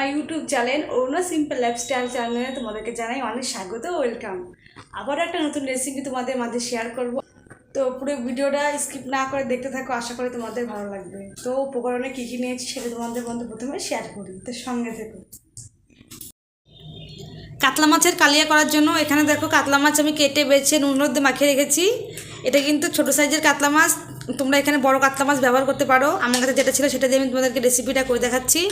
আমার YouTube channel Aruna simple lifestyle চ্যানেলে তোমাদেরকে জানাই অনেক স্বাগত, ওয়েলকাম। আবার একটা নতুন রেসিপি তোমাদের মাঝে শেয়ার করব। তো পুরো ভিডিওটা স্কিপ না করে দেখতে থাকো, আশা করি তোমাদের ভালো লাগবে। তো উপকরণে কী কী নিয়েছি সেটা তোমাদের মধ্যে প্রথমে শেয়ার করি, তো সঙ্গে থেকো। কাতলা মাছের কালিয়া করার জন্য এখানে দেখো কাতলা মাছ আমি কেটে বেছে নুন মধ্যে মাখিয়ে রেখেছি। এটা কিন্তু ছোটো সাইজের কাতলা মাছ, তোমরা এখানে বড় কাতলা মাছ ব্যবহার করতে পারো। আমার কাছে যেটা ছিল সেটা দিয়ে আমি তোমাদেরকে রেসিপিটা করে দেখাচ্ছি।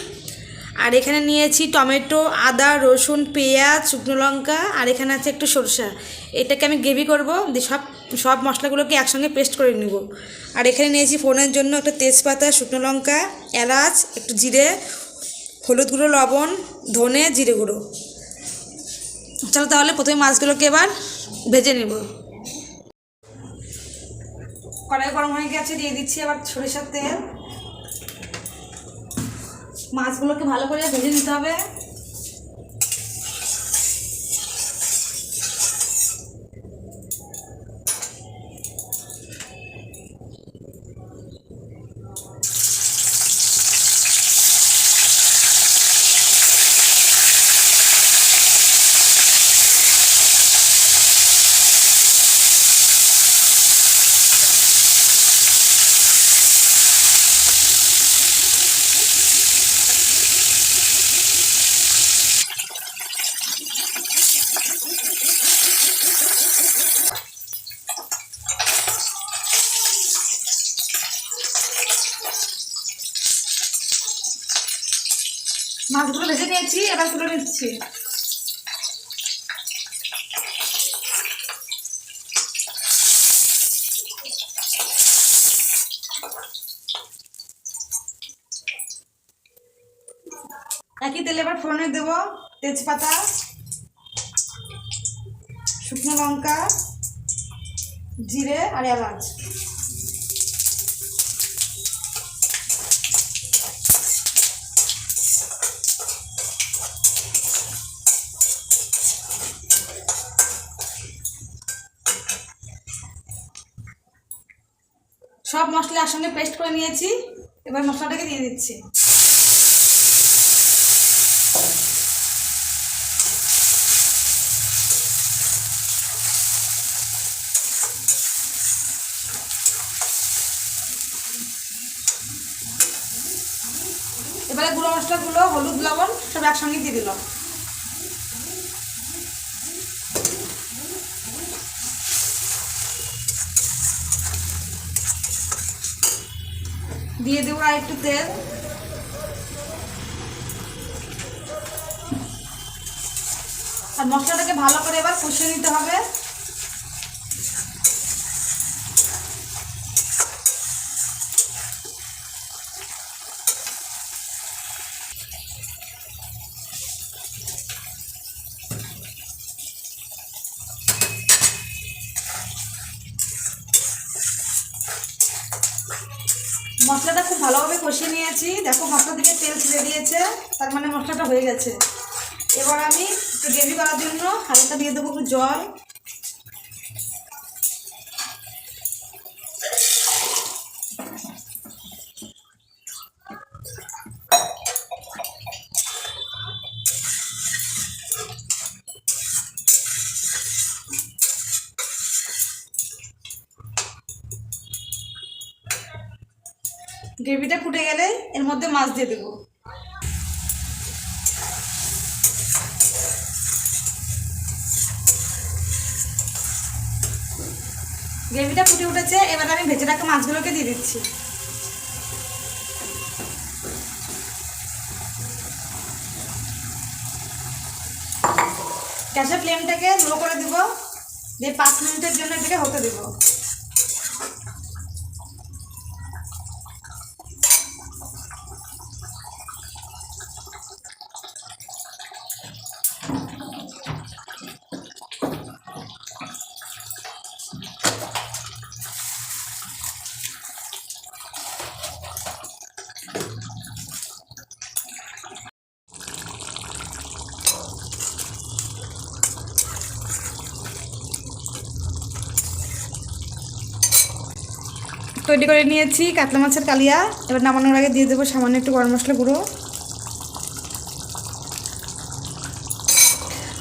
আর এখানে নিয়েছি টমেটো, আদা, রসুন, পেঁয়াজ, শুকনো লঙ্কা, আর এখানে আছে একটু সরষা। এটাকে আমি গ্রেভি করবো, দিয়ে সব মশলাগুলোকে একসঙ্গে পেস্ট করে নেব। আর এখানে নিয়েছি ফোড়নের জন্য একটা তেজপাতা, শুকনো লঙ্কা, এলাচ, একটু জিরে, হলুদ গুঁড়ো, লবণ, ধনে, জিরে গুঁড়ো। চলো তাহলে প্রথমে মাছগুলোকে এবার ভেজে নেব। কড়াই গরম হয়ে গেছে, দিয়ে দিচ্ছি আবার সরিষার তেল। মাছগুলোকে ভালো করে ভেজে নিতে হবে। মাছগুলো ভেজে নিয়েছি, এবার তুলে নিচ্ছি। একই তেলে এবার ফোড়নে দেবো তেজপাতা, শুকনো লঙ্কা, জিরে আর এলাচ। সব মশলা একসঙ্গে পেস্ট করে নিয়েছি, এবার মশলাটাকে দিয়ে দিচ্ছি। এবারে গুঁড়ো মশলাগুলো, হলুদ, লবণ সব একসঙ্গে দিয়ে দিলাম। দিয়ে দেবো আর একটু তেল। আর মশলাটাকে ভালো করে এবার কষিয়ে নিতে হবে। মশলাটা খুব ভালোভাবে কষিয়ে নিয়েছি, দেখো মশলা থেকে তেল ছেড়ে দিয়েছে, তার মানে মশলাটা হয়ে গেছে। এবার আমি একটু গ্রেভি করার জন্য হালকা দিয়ে দেবো একটু জল। গ্রেভিটা ফুটে গেলে এর মধ্যে মাছ দিয়ে দেবো। গ্রেভিটা ফুটে উঠেছে, এবার আমি ভেজে রাখা মাছগুলোকে দিয়ে দিচ্ছি। গ্যাসের ফ্লেমটাকে লো করে দিব, দিয়ে 5 মিনিটের জন্য এটাকে হতে দেবো। তৈরি করে নিয়েছি কাতলা মাছের কালিয়া। এবার নামানোর আগে দিয়ে দেবো সামান্য একটু গরম মশলা গুঁড়ো।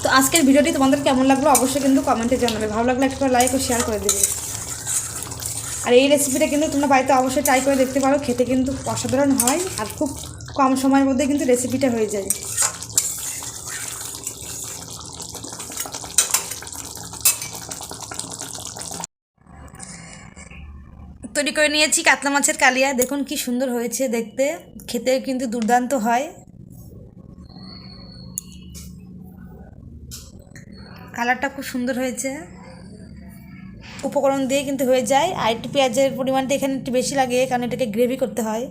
তো আজকের ভিডিওটি তোমাদের কেমন লাগলো অবশ্যই কিন্তু কমেন্টে জানাবে, ভালো লাগলে একটা লাইক ও শেয়ার করে দেবে। আর এই রেসিপিটা কিন্তু তোমরা বাড়িতে অবশ্যই ট্রাই করে দেখতে পারো, খেতে কিন্তু অসাধারণ হয় আর খুব কম সময়ের মধ্যে কিন্তু রেসিপিটা হয়ে যায়। তৈরি করে নিয়েছি কাতলা মাছের কালিয়া, দেখুন কি সুন্দর হয়েছে দেখতে, খেতে কিন্তু দুর্দান্ত হয়। কালারটা খুব সুন্দর হয়েছে, উপকরণ দিয়ে কিন্তু হয়ে যায়। আর একটু পেঁয়াজের পরিমাণটা এখানে একটু বেশি লাগে, কারণ এটাকে গ্রেভি করতে হয়।